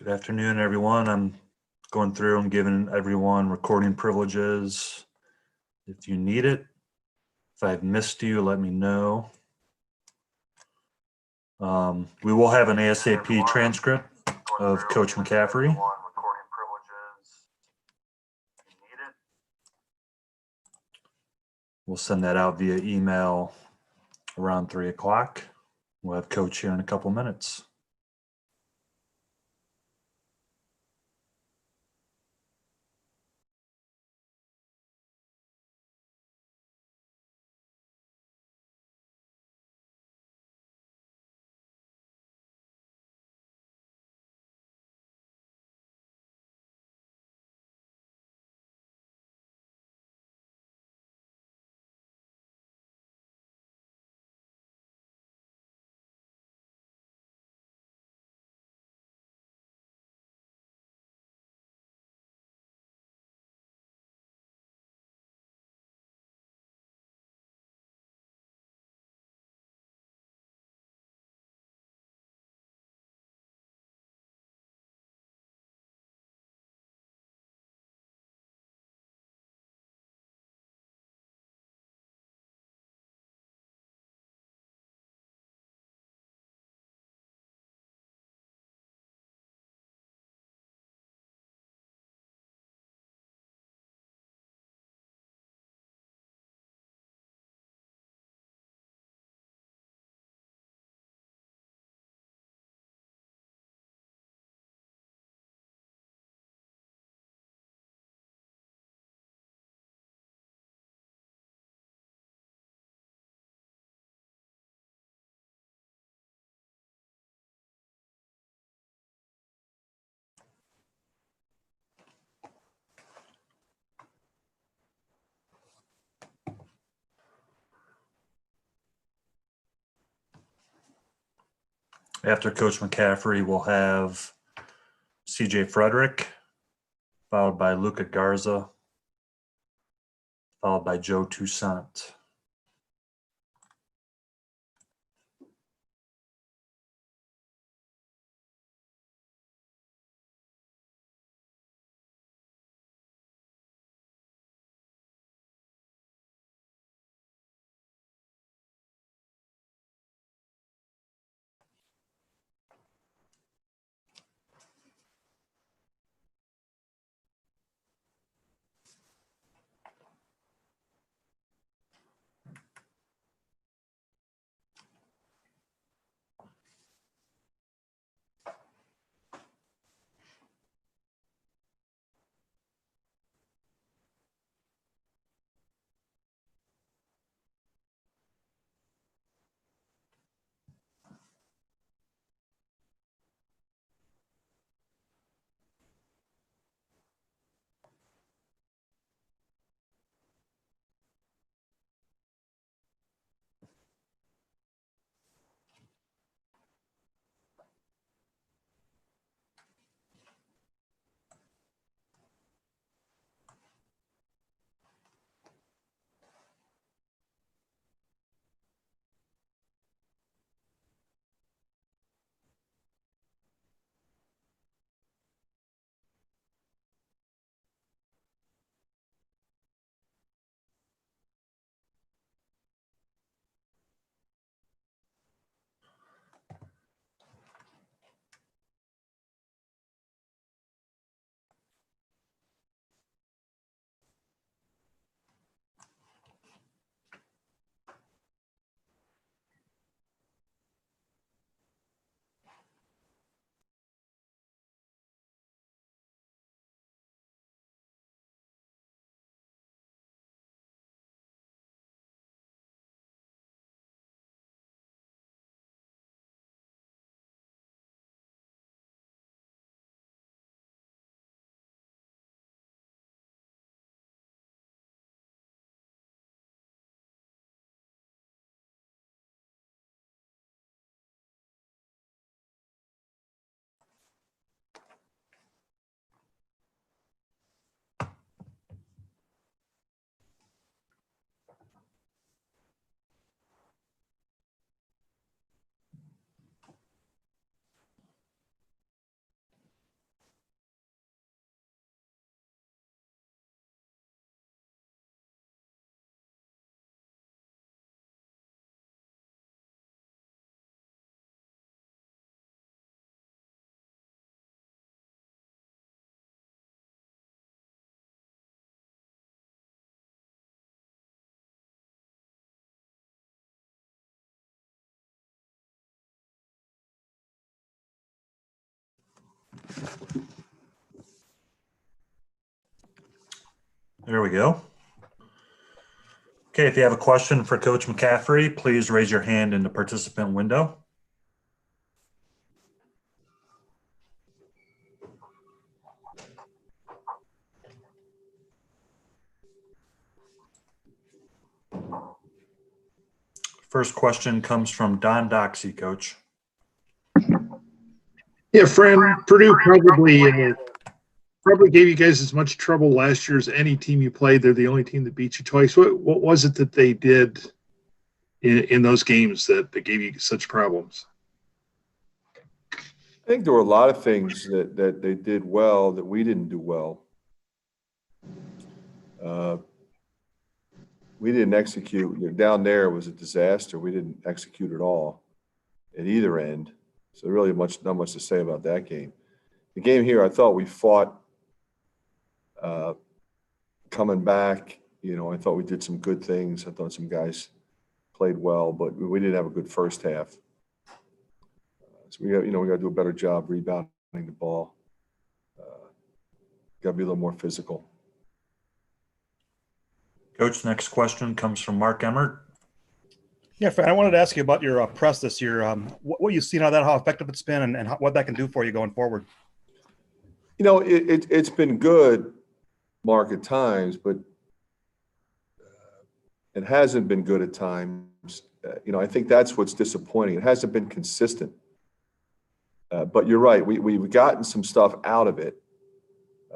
Good afternoon, everyone. I'm going through and giving everyone recording privileges. If you need it, if I've missed you, let me know. We will have an ASAP transcript of Coach McCaffery. We'll send that out via email around 3 o'clock. We'll have Coach here in a couple minutes. After Coach McCaffery, we'll have CJ Fredrick, followed by Luka Garza, followed by Joe Toussaint. There we go. Okay, if you have a question for Coach McCaffery, please raise your hand in the participant window. First question comes from Don Doxey, Coach. Yeah, Fran, Purdue probably gave you guys as much trouble last year as any team you played. They're the only team that beat you twice. What was it that they did in those games that gave you such problems? I think there were a lot of things that they did well that we didn't do well. We didn't execute. Down there was a disaster. We didn't execute at all at either end. So really not much to say about that game. The game here, I thought we fought coming back. I thought we did some good things. I thought some guys played well, but we didn't have a good first half. So we got to do a better job rebounding the ball. Got to be a little more physical. Coach, next question comes from Mark Emmert. Yeah, Fran, I wanted to ask you about your press this year. What you've seen out of that, how effective it's been, and what that can do for you going forward. It's been good, Mark, at times, but it hasn't been good at times. I think that's what's disappointing. It hasn't been consistent. But you're right. We've gotten some stuff out of it.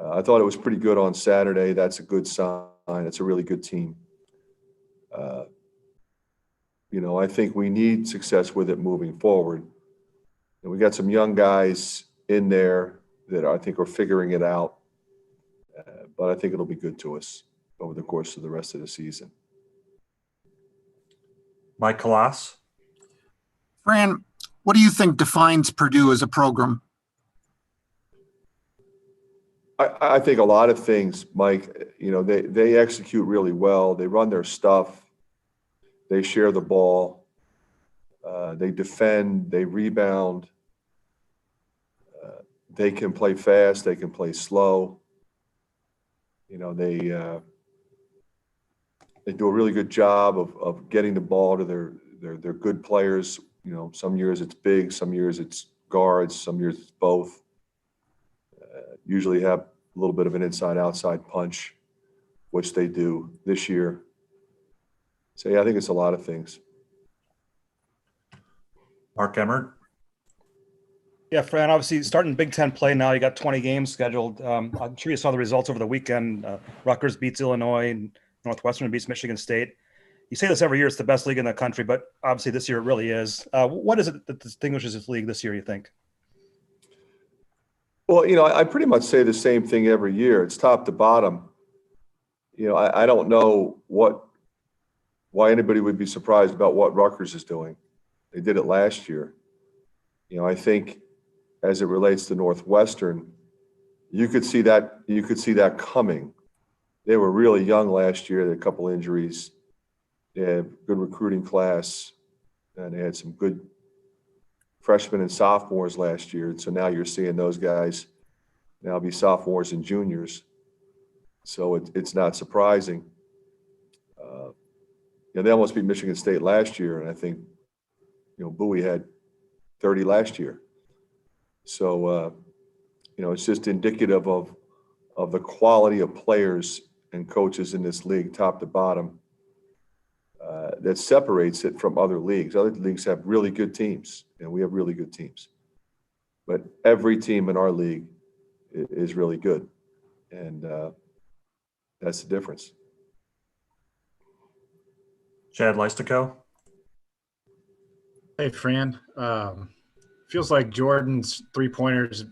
I thought it was pretty good on Saturday. That's a good sign. It's a really good team. I think we need success with it moving forward. And we got some young guys in there that I think are figuring it out. But I think it'll be good to us over the course of the rest of the season. Mike Kalas. Fran, what do you think defines Purdue as a program? I think a lot of things, Mike. They execute really well. They run their stuff. They share the ball. They defend. They rebound. They can play fast. They can play slow. They do a really good job of getting the ball to their good players. Some years it's big, some years it's guards, some years it's both. Usually have a little bit of an inside-outside punch, which they do this year. So, yeah, I think it's a lot of things. Mark Emmert. Yeah, Fran, obviously starting Big Ten play now. You got 20 games scheduled. I'm sure you saw the results over the weekend. Rutgers beats Illinois, and Northwestern beats Michigan State. You say this every year, it's the best league in the country, but obviously this year it really is. What is it that distinguishes this league this year, you think? Well, I pretty much say the same thing every year. It's top to bottom. I don't know why anybody would be surprised about what Rutgers is doing. They did it last year. I think as it relates to Northwestern, you could see that coming. They were really young last year. They had a couple injuries. They had a good recruiting class, and they had some good freshmen and sophomores last year. So now you're seeing those guys now be sophomores and juniors. So it's not surprising. They almost beat Michigan State last year, and I think Bowie had 30 last year. So it's just indicative of the quality of players and coaches in this league, top to bottom. That separates it from other leagues. Other leagues have really good teams, and we have really good teams. But every team in our league is really good, and that's the difference. Chad Leistico. Hey, Fran. Feels like Jordan's three-pointers,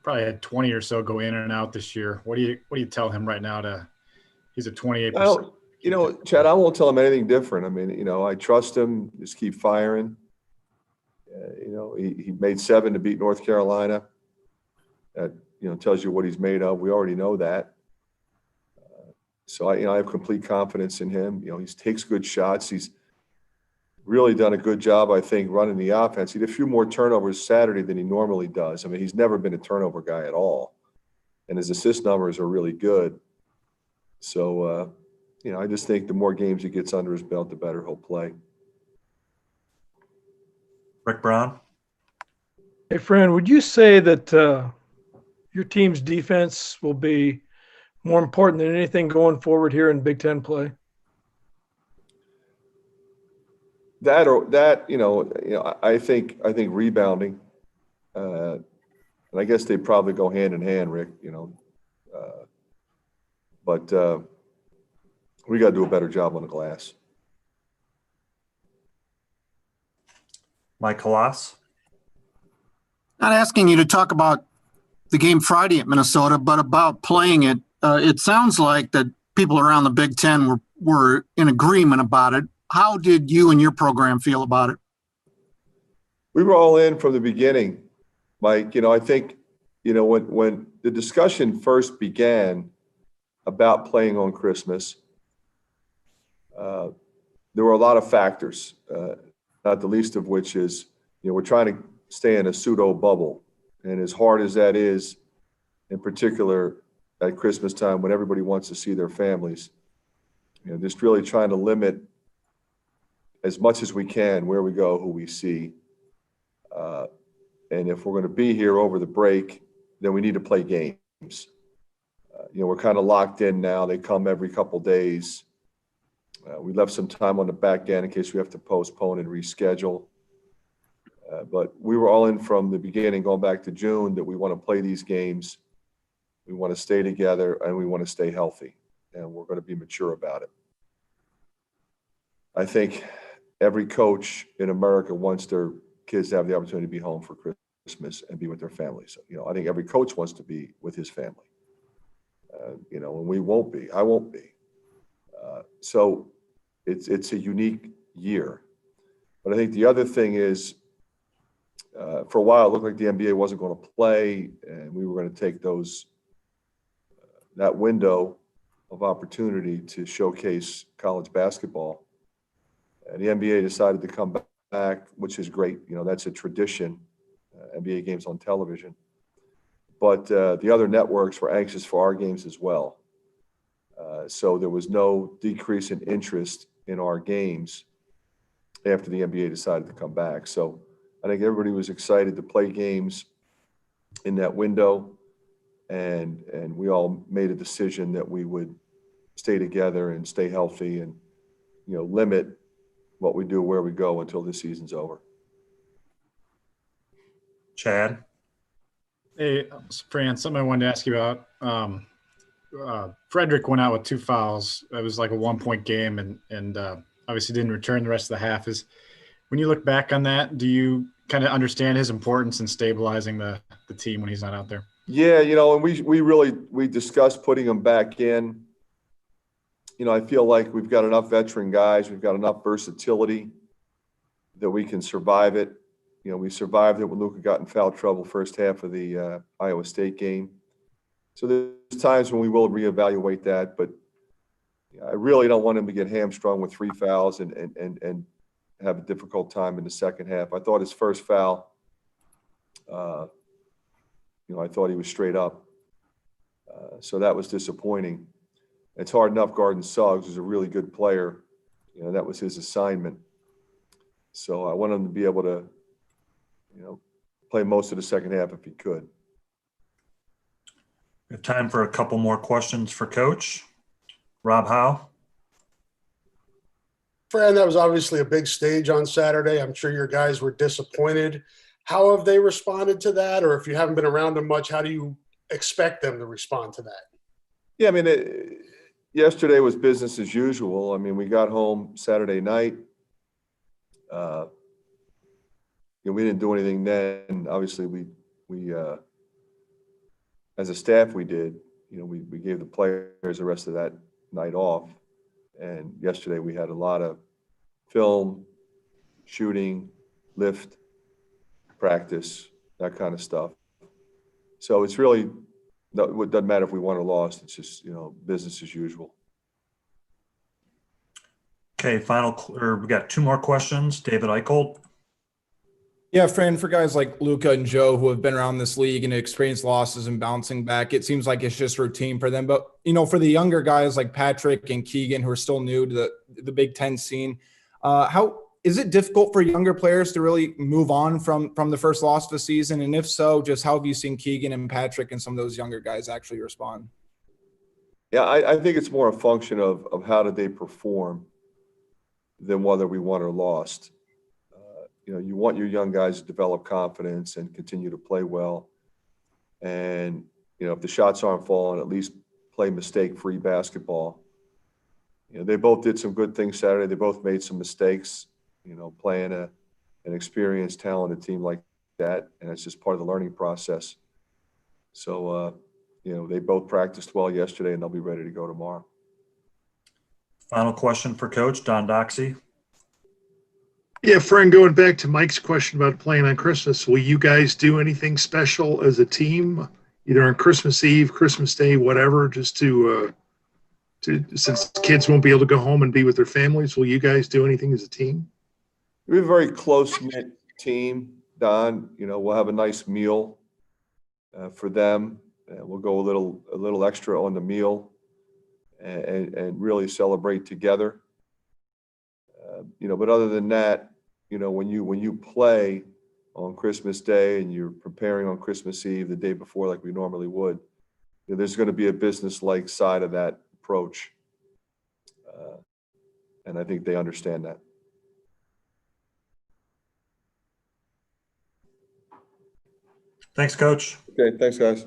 probably had 20 or so go in and out this year. What do you tell him right now he's at 28%? Well, Chad, I won't tell him anything different. I mean, I trust him. Just keep firing. He made 7 to beat North Carolina. That, tells you what he's made of. We already know that. So I have complete confidence in him. He takes good shots. He's really done a good job, I think, running the offense. He did a few more turnovers Saturday than he normally does. I mean, he's never been a turnover guy at all. And his assist numbers are really good. So, I just think the more games he gets under his belt, the better he'll play. Rick Brown? Hey, Fran, would you say that your team's defense will be more important than anything going forward here in Big Ten play? I think rebounding, and I guess they probably go hand in hand, Rick. But we got to do a better job on the glass. Mike Halas? Not asking you to talk about the game Friday at Minnesota, but about playing it. It sounds like that people around the Big Ten were in agreement about it. How did you and your program feel about it? We were all in from the beginning, Mike. I think, when the discussion first began about playing on Christmas, there were a lot of factors, not the least of which is, we're trying to stay in a pseudo bubble. And as hard as that is, in particular at Christmas time when everybody wants to see their families, just really trying to limit as much as we can where we go, who we see. And if we're going to be here over the break, then we need to play games. We're kind of locked in now. They come every couple days. We left some time on the back end in case we have to postpone and reschedule. But we were all in from the beginning, going back to June, that we want to play these games. We want to stay together and we want to stay healthy. And we're going to be mature about it. I think every coach in America wants their kids to have the opportunity to be home for Christmas and be with their families. I think every coach wants to be with his family. And we won't be. I won't be. So it's a unique year. But I think the other thing is, for a while, it looked like the NBA wasn't going to play, and we were going to take that window of opportunity to showcase college basketball. And the NBA decided to come back, which is great. That's a tradition, NBA games on television. But the other networks were anxious for our games as well. So there was no decrease in interest in our games after the NBA decided to come back. So I think everybody was excited to play games in that window. And we all made a decision that we would stay together and stay healthy and, limit what we do, where we go until this season's over. Chad? Hey, Fran, something I wanted to ask you about. Fredrick went out with 2 fouls. It was like a 1-point game and obviously didn't return the rest of the half. When you look back on that, do you kind of understand his importance in stabilizing the team when he's not out there? Yeah, and we discussed putting him back in. I feel like we've got enough veteran guys. We've got enough versatility that we can survive it. We survived it when Luka got in foul trouble first half of the Iowa State game. So there's times when we will reevaluate that, but I really don't want him to get hamstrung with 3 fouls and have a difficult time in the second half. I thought his first foul, I thought he was straight up. So that was disappointing. It's hard enough guarding Suggs, who's a really good player. That was his assignment. So I want him to be able to, play most of the second half if he could. We have time for a couple more questions for Coach. Rob Howe? Fran, that was obviously a big stage on Saturday. I'm sure your guys were disappointed. How have they responded to that? Or if you haven't been around them much, how do you expect them to respond to that? Yeah, yesterday was business as usual. We got home Saturday night. We didn't do anything then. Obviously, we as a staff, we did. We gave the players the rest of that night off. And yesterday we had a lot of film, shooting, lift, practice, that kind of stuff. So it doesn't matter if we won or lost. It's just, business as usual. Okay, we got 2 more questions. David Eicholt? Yeah, Fran, for guys like Luka and Joe who have been around this league and experienced losses and bouncing back, it seems like it's just routine for them. But, for the younger guys like Patrick and Keegan who are still new to the Big Ten scene, how is it difficult for younger players to really move on from the first loss of the season? And if so, just how have you seen Keegan and Patrick and some of those younger guys actually respond? Yeah, I think it's more a function of how did they perform than whether we won or lost. You want your young guys to develop confidence and continue to play well. And, if the shots aren't falling, at least play mistake-free basketball. They both did some good things Saturday. They both made some mistakes, playing an experienced, talented team like that. And it's just part of the learning process. So, they both practiced well yesterday and they'll be ready to go tomorrow. Final question for Coach Don Doxey. Yeah, Fran, going back to Mike's question about playing on Christmas, will you guys do anything special as a team, either on Christmas Eve, Christmas Day, whatever, just to since kids won't be able to go home and be with their families, will you guys do anything as a team? We have a very close-knit team, Don. We'll have a nice meal for them. We'll go a little extra on the meal and really celebrate together. But other than that, when you play on Christmas Day and you're preparing on Christmas Eve the day before like we normally would, there's going to be a business-like side of that approach. And I think they understand that. Thanks, Coach. Okay, thanks, guys.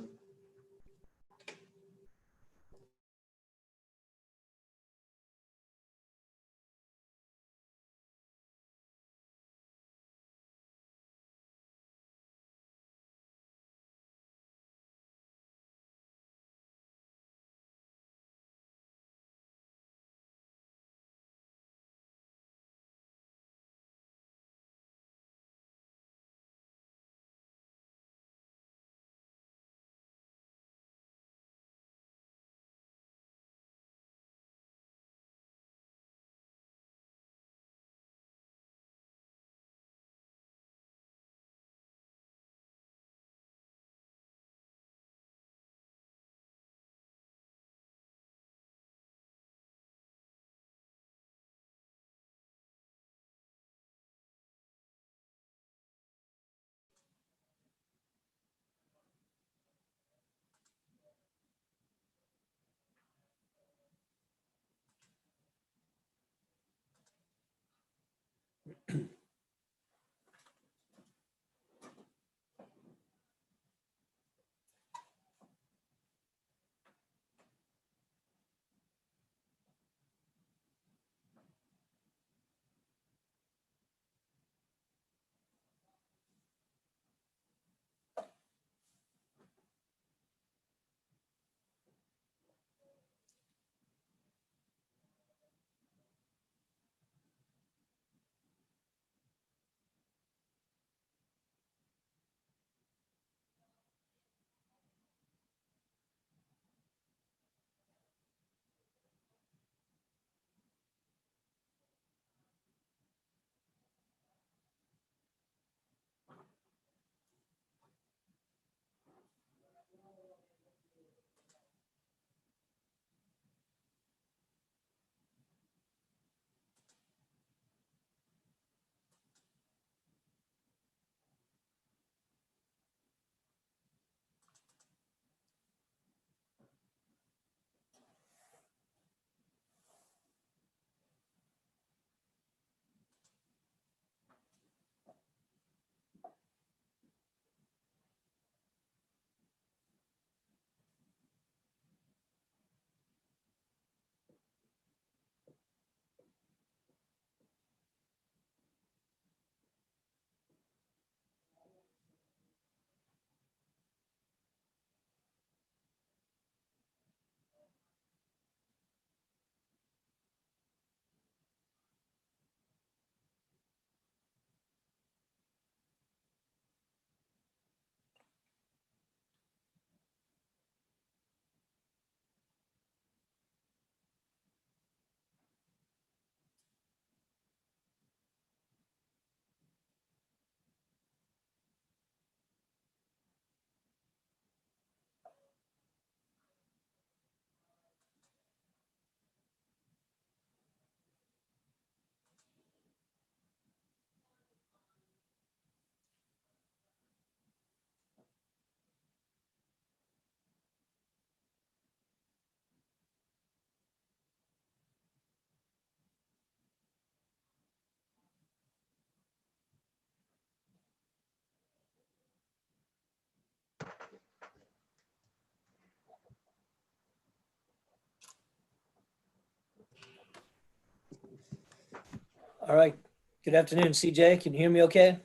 All right. Good afternoon, CJ. Can you hear me okay?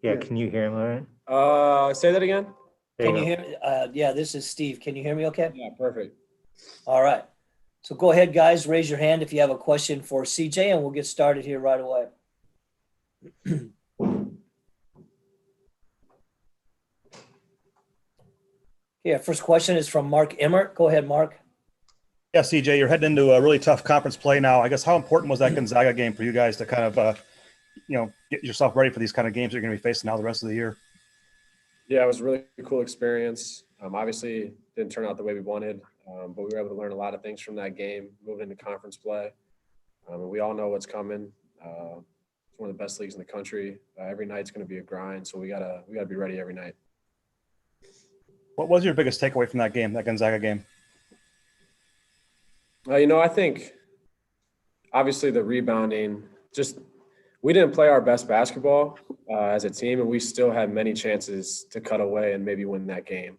Yeah, can you hear me all right? Say that again. There Can you you go. hear? Yeah, this is Steve. Can you hear me okay? Yeah, perfect. All right. So go ahead, guys. Raise your hand if you have a question for CJ, and we'll get started here right away. Yeah, first question is from Mark Emmert. Go ahead, Mark. Yeah, CJ, you're heading into a really tough conference play now. I guess how important was that Gonzaga game for you guys to kind of, get yourself ready for these kind of games you're going to be facing now the rest of the year? Yeah, it was a really cool experience. Obviously, didn't turn out the way we wanted, but we were able to learn a lot of things from that game, moving into conference play. And we all know what's coming. It's one of the best leagues in the country. Every night's going to be a grind, so we gotta be ready every night. What was your biggest takeaway from that game, that Gonzaga game? I think obviously the rebounding, just we didn't play our best basketball as a team, and we still had many chances to cut away and maybe win that game.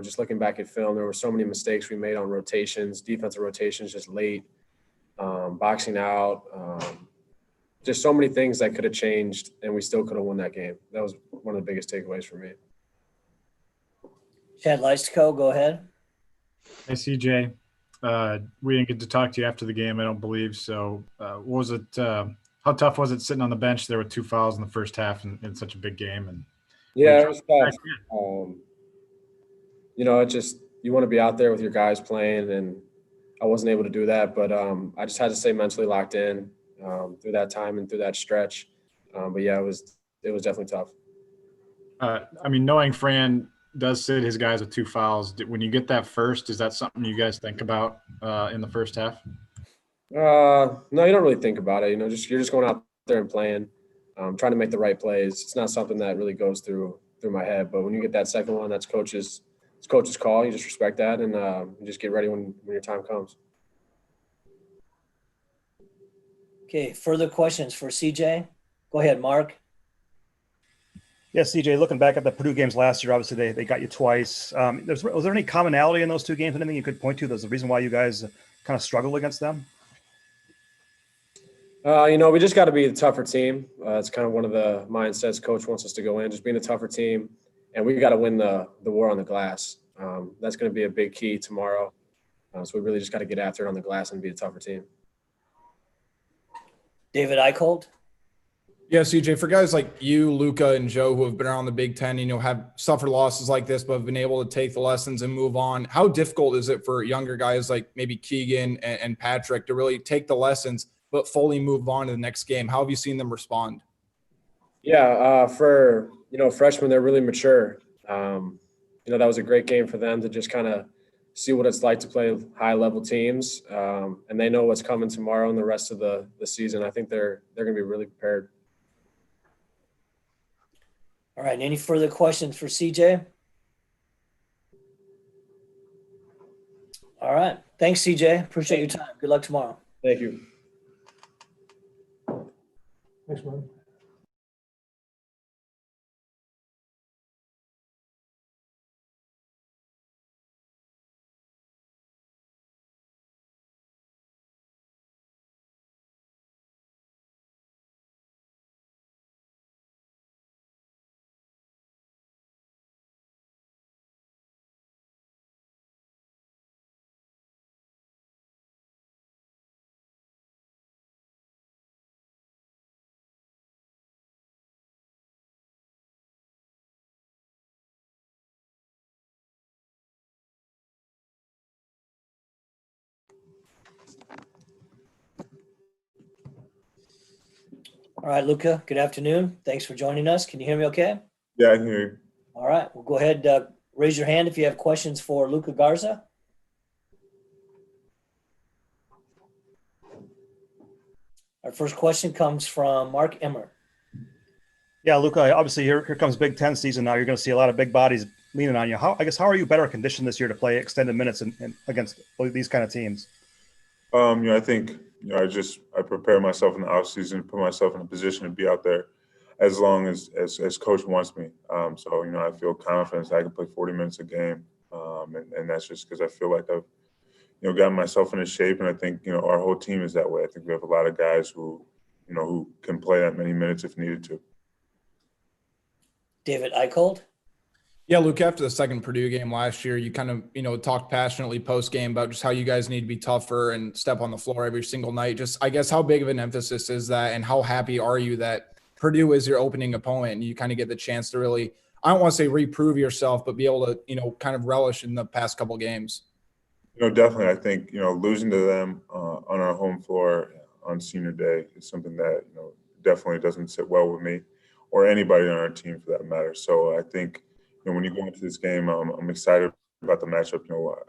Just looking back at film, there were so many mistakes we made on rotations, defensive rotations just late, boxing out, just so many things that could have changed, and we still could have won that game. That was one of the biggest takeaways for me. Chad Leistiko, go ahead. Hey, CJ. We didn't get to talk to you after the game, I don't believe. So what was it? How tough was it sitting on the bench there with 2 fouls in the first half in such a big game? And yeah, it was tough. It just you want to be out there with your guys playing, and I wasn't able to do that. But I just had to stay mentally locked in through that time and through that stretch. But yeah, it was definitely tough. Knowing Fran does sit his guys with 2 fouls, when you get that first, is that something you guys think about in the first half? No, you don't really think about it. You're just going out there and playing, trying to make the right plays. It's not something that really goes through my head. But when you get that second one, it's coach's call. You just respect that, and you just get ready when your time comes. Okay, further questions for CJ? Go ahead, Mark. Yeah, CJ, looking back at the Purdue games last year, obviously they got you twice. Was there any commonality in those two games? Anything you could point to that's the reason why you guys kind of struggled against them? We just got to be the tougher team. It's kind of one of the mindsets coach wants us to go in, just being a tougher team. And we got to win the war on the glass. That's going to be a big key tomorrow. So we really just got to get after it on the glass and be a tougher team. David Eicholt. Yeah, CJ, for guys like you, Luka, and Joe, who have been around the Big Ten, have suffered losses like this, but have been able to take the lessons and move on. How difficult is it for younger guys like maybe Keegan and Patrick to really take the lessons, but fully move on to the next game? How have you seen them respond? Yeah, for freshmen, they're really mature. That was a great game for them to just kind of see what it's like to play high-level teams, and they know what's coming tomorrow and the rest of the season. I think they're going to be really prepared. All right. Any further questions for CJ? All right. Thanks, CJ. Appreciate your time. Good luck tomorrow. Thank you. Thanks, man. All right, Luka, good afternoon. Thanks for joining us. Can you hear me okay? Yeah, I can hear you. All right. Well, go ahead. Raise your hand if you have questions for Luka Garza. Our first question comes from Mark Emmert. Yeah, Luka, obviously here comes Big Ten season now. You're going to see a lot of big bodies leaning on you. How are you better conditioned this year to play extended minutes and against these kind of teams? I think I prepare myself in the off season, put myself in a position to be out there as long as coach wants me. So I feel confident that I can play 40 minutes a game, and that's just because I feel like I've gotten myself into shape. And I think, our whole team is that way. I think we have a lot of guys who can play that many minutes if needed to. David Eicholt? Yeah, Luke, after the second Purdue game last year, you kind of, talked passionately post-game about just how you guys need to be tougher and step on the floor every single night. Just, I guess, how big of an emphasis is that, and how happy are you that Purdue is your opening opponent and you kind of get the chance to really, I don't want to say reprove yourself, but be able to, kind of relish in the past couple games? Definitely. I think, losing to them on our home floor on senior day is something that, definitely doesn't sit well with me or anybody on our team for that matter. So I think, when you go into this game, I'm excited about the matchup.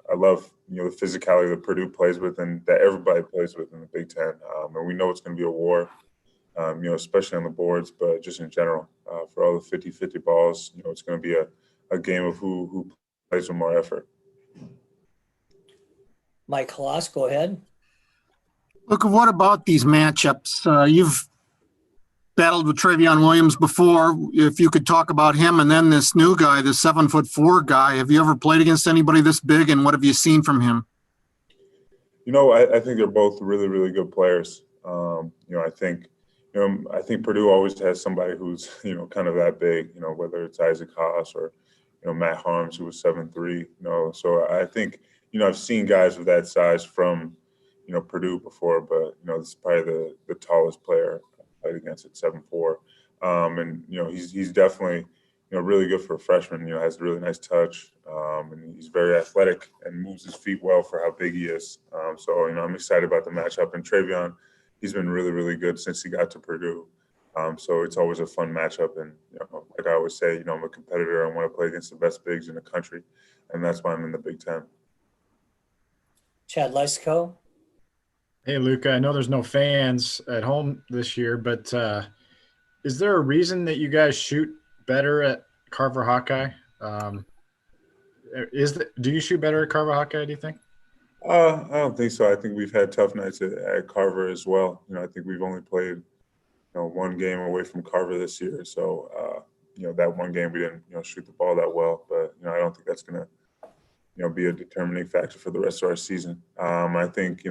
I love, the physicality that Purdue plays with and that everybody plays with in the Big Ten. And we know it's going to be a war, especially on the boards, but just in general, for all the 50-50 balls, it's going to be a game of who plays with more effort. Mike Kloss, go ahead. Look, what about these matchups? You've battled with Travion Williams before. If you could talk about him, and then this new guy, the 7'4" guy. Have you ever played against anybody this big, and what have you seen from him? I think they're both really, really good players. I think Purdue always has somebody who's, kind of that big, whether it's Isaac Haas or, Matt Harms, who was 7'3", So I think, I've seen guys of that size from, Purdue before, but, this is probably the tallest player I played against at 7'4". And, he's definitely, really good for a freshman, has a really nice touch. And he's very athletic and moves his feet well for how big he is. So, I'm excited about the matchup. And Travion, he's been really, really good since he got to Purdue. So it's always a fun matchup. And, like I always say, I'm a competitor. I want to play against the best bigs in the country. And that's why I'm in the Big Ten. Chad Lysico? Hey, Luka, I know there's no fans at home this year, but is there a reason that you guys shoot better at Carver Hawkeye? Do you shoot better at Carver Hawkeye, do you think? I don't think so. I think we've had tough nights at Carver as well. I think we've only played, one game away from Carver this year. So, that one game we didn't, shoot the ball that well. But, I don't think that's going to, be a determining factor for the rest of our season. I think,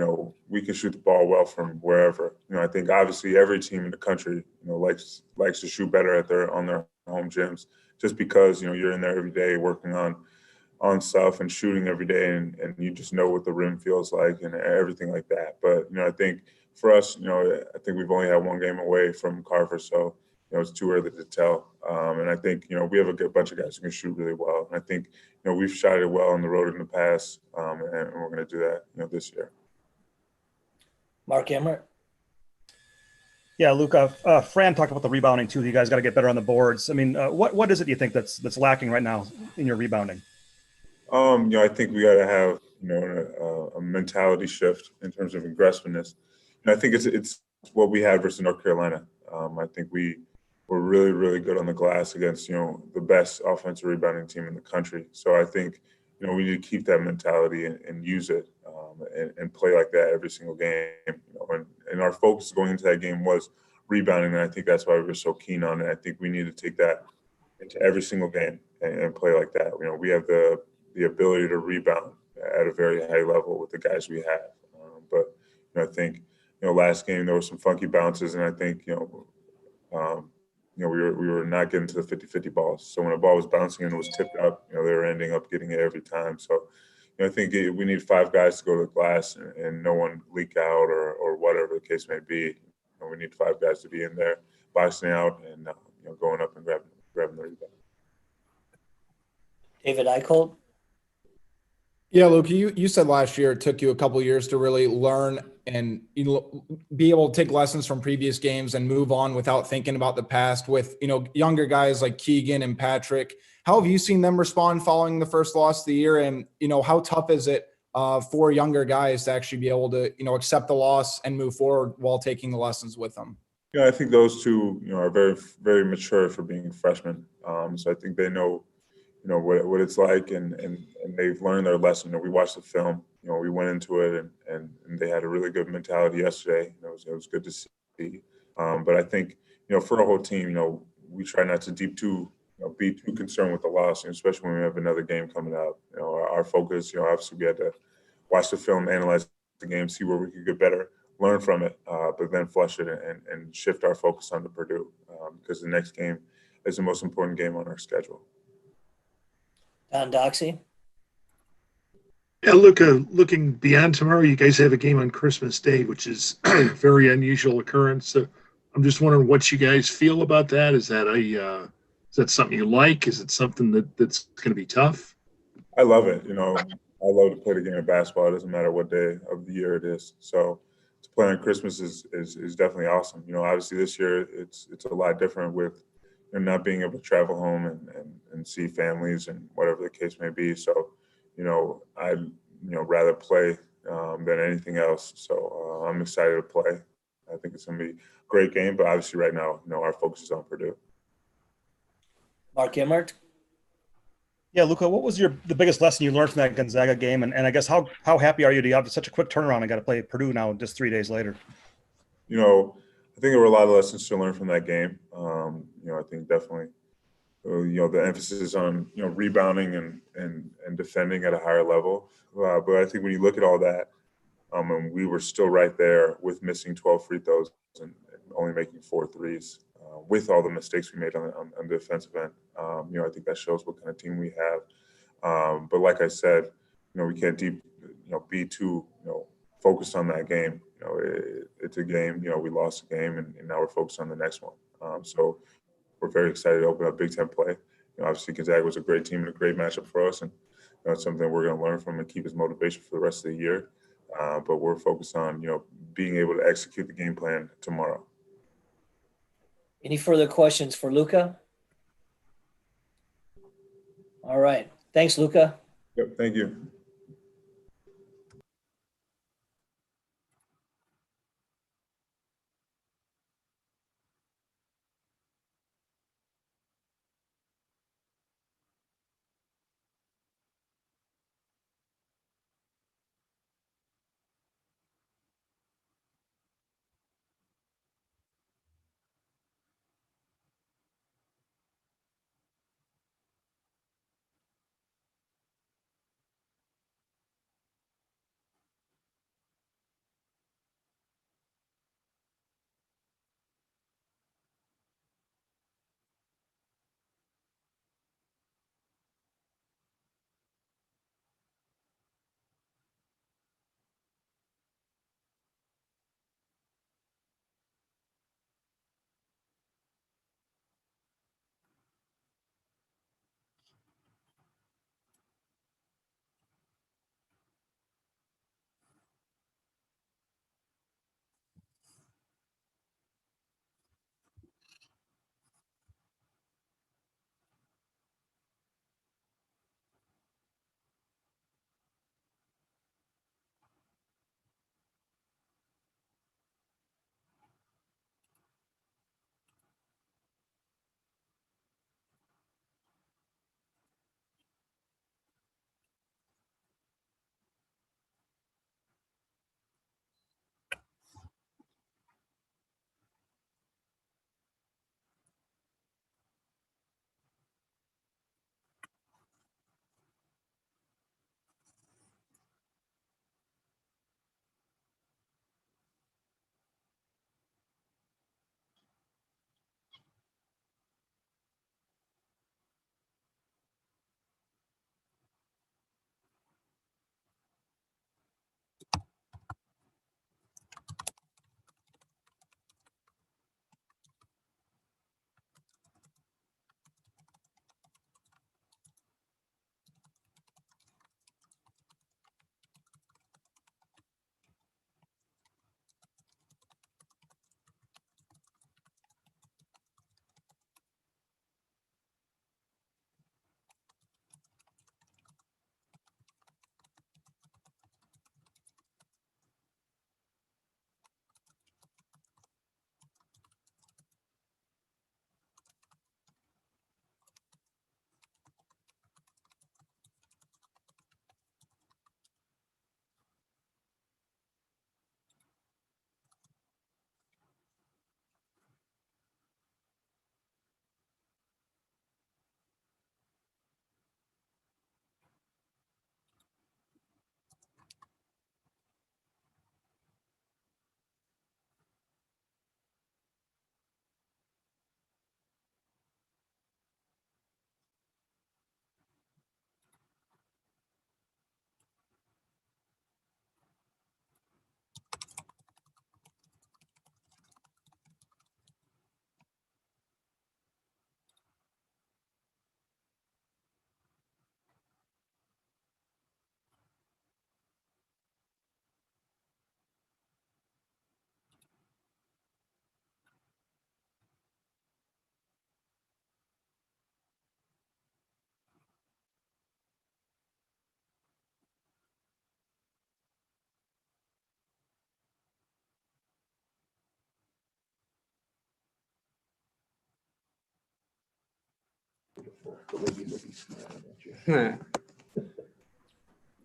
we can shoot the ball well from wherever. I think obviously every team in the country, likes to shoot better on their home gyms, just because, you're in there every day working on stuff and shooting every day, and you just know what the rim feels like and everything like that. But, I think for us, I think we've only had one game away from Carver, so, it's too early to tell. And I think, we have a good bunch of guys who can shoot really well. And I think, we've shot it well on the road in the past, and we're going to do that, this year. Mark Emmert? Yeah, Luka, Fran talked about the rebounding too. You guys got to get better on the boards. I mean, what is it you think that's lacking right now in your rebounding? I think we got to have, a mentality shift in terms of aggressiveness. And I think it's what we had versus North Carolina. I think we were really, really good on the glass against, the best offensive rebounding team in the country. So I think, we need to keep that mentality and use it and play like that every single game. And our focus going into that game was rebounding, and I think that's why we were so keen on it. I think we need to take that into every single game and play like that. We have the ability to rebound at a very high level with the guys we have. But I think, last game there were some funky bounces, and I think, we were not getting to the 50-50 balls. So when a ball was bouncing and it was tipped up, they were ending up getting it every time. So, I think we need 5 guys to go to the glass and no one leak out or whatever the case may be. We need 5 guys to be in there, boxing out and going up and grabbing the rebound. David Eicholt? Yeah, Luke, you said last year it took you a couple of years to really learn and be able to take lessons from previous games and move on without thinking about the past with, younger guys like Keegan and Patrick. How have you seen them respond following the first loss of the year? And, how tough is it for younger guys to actually be able to, accept the loss and move forward while taking the lessons with them? I think those two, are very, very mature for being freshmen. So I think they know, what it's like and they've learned their lesson. We watched the film, we went into it and they had a really good mentality yesterday. It was good to see. But I think, for our whole team, we try not to be too concerned with the loss, especially when we have another game coming up. Our focus, obviously we had to watch the film, analyze the game, see where we could get better, learn from it, but then flush it and shift our focus onto Purdue because the next game is the most important game on our schedule. Don Doxey. Yeah, Luka, looking beyond tomorrow, you guys have a game on Christmas Day, which is a very unusual occurrence. So I'm just wondering what you guys feel about that. Is that something you like? Is it something that's going to be tough? I love it. I love to play the game of basketball. It doesn't matter what day of the year it is. So to play on Christmas is definitely awesome. Obviously this year it's a lot different with not being able to travel home and see families and whatever the case may be. So, I'd rather play than anything else. So I'm excited to play. I think it's going to be a great game, but obviously right now, our focus is on Purdue. Mark Emmert. Yeah, Luka, what was the biggest lesson you learned from that Gonzaga game? And I guess how happy are you to have such a quick turnaround and got to play Purdue now just 3 days later? I think there were a lot of lessons to learn from that game. I think definitely, the emphasis on, rebounding and defending at a higher level. But I think when you look at all that, and we were still right there with missing 12 free throws and only making 4 threes, with all the mistakes we made on the defensive end. I think that shows what kind of team we have. But like I said, we can't be too, focused on that game. It's a game, we lost a game and now we're focused on the next one. So we're very excited to open up Big Ten play. Obviously Gonzaga was a great team and a great matchup for us. And it's something we're going to learn from and keep as motivation for the rest of the year. But we're focused on, being able to execute the game plan tomorrow. Any further questions for Luka? All right. Thanks, Luka. Yep, thank you.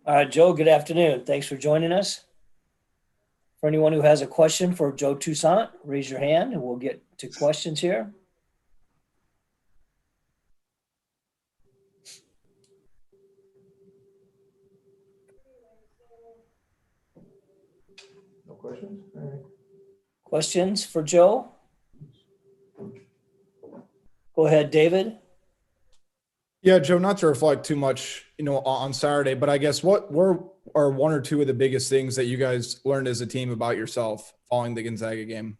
All right, Joe, good afternoon. Thanks for joining us. For anyone who has a question for Joe Toussaint, raise your hand and we'll get to questions here. No questions? All right. Questions for Joe? Go ahead, David. Yeah, Joe, not to reflect too much, on Saturday, but I guess what are one or two of the biggest things that you guys learned as a team about yourself following the Gonzaga game?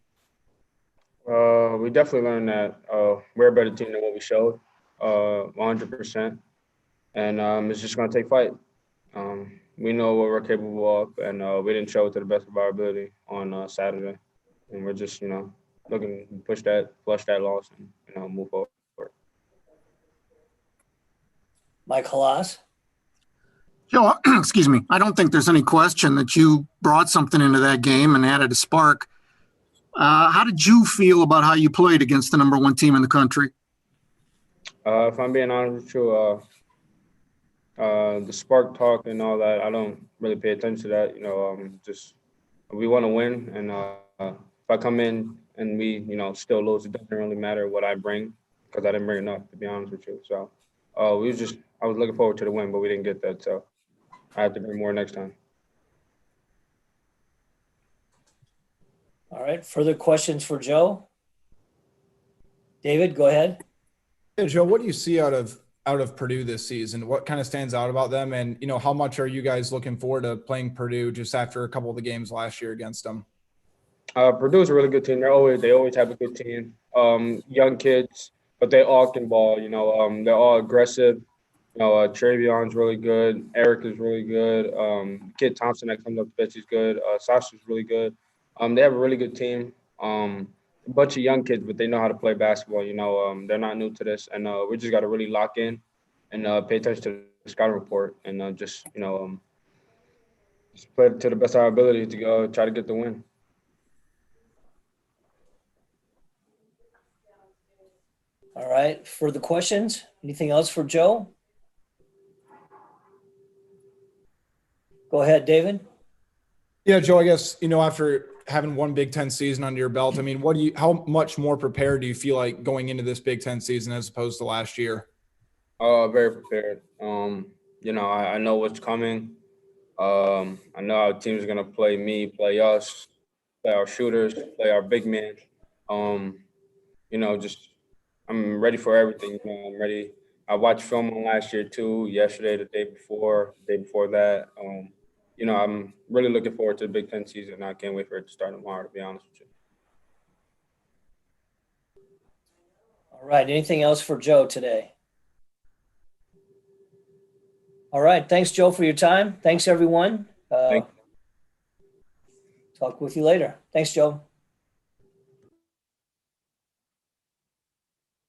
We definitely learned that we're a better team than what we showed, 100%. And it's just going to take fight. We know what we're capable of, and we didn't show it to the best of our ability on Saturday. And we're just, looking to flush that loss and, move forward. Mike Halas. Joe, excuse me. I don't think there's any question that you brought something into that game and added a spark. How did you feel about how you played against the number one team in the country? If I'm being honest with you, the spark talk and all that, I don't really pay attention to that. Just we want to win, and if I come in and we, still lose, it doesn't really matter what I bring because I didn't bring enough, to be honest with you. So I was looking forward to the win, but we didn't get that, so I have to bring more next time. All right. Further questions for Joe? David, go ahead. Yeah, Joe, what do you see out of Purdue this season? What kind of stands out about them? And, how much are you guys looking forward to playing Purdue just after a couple of the games last year against them? Purdue is a really good team. They always have a good team. Young kids, but they all can ball. They're all aggressive. Travion's really good. Eric is really good. Kid Toussaint that comes up the bench is good. Sasha's really good. They have a really good team. A bunch of young kids, but they know how to play basketball. They're not new to this, and we just got to really lock in and pay attention to the scouting report and just play to the best of our ability to go try to get the win. All right. Further questions? Anything else for Joe? Go ahead, David. Yeah, Joe, I guess, after having one Big Ten season under your belt, I mean, how much more prepared do you feel like going into this Big Ten season as opposed to last year? Very prepared. I know what's coming. I know our team's going to play me, play us, play our shooters, play our big men. I'm ready for everything. I'm ready. I watched film on last year too, yesterday, the day before that. I'm really looking forward to the Big Ten season. I can't wait for it to start tomorrow, to be honest with you. All right. Anything else for Joe today? All right. Thanks, Joe, for your time. Thanks, everyone. Thank you. Talk with you later. Thanks, Joe.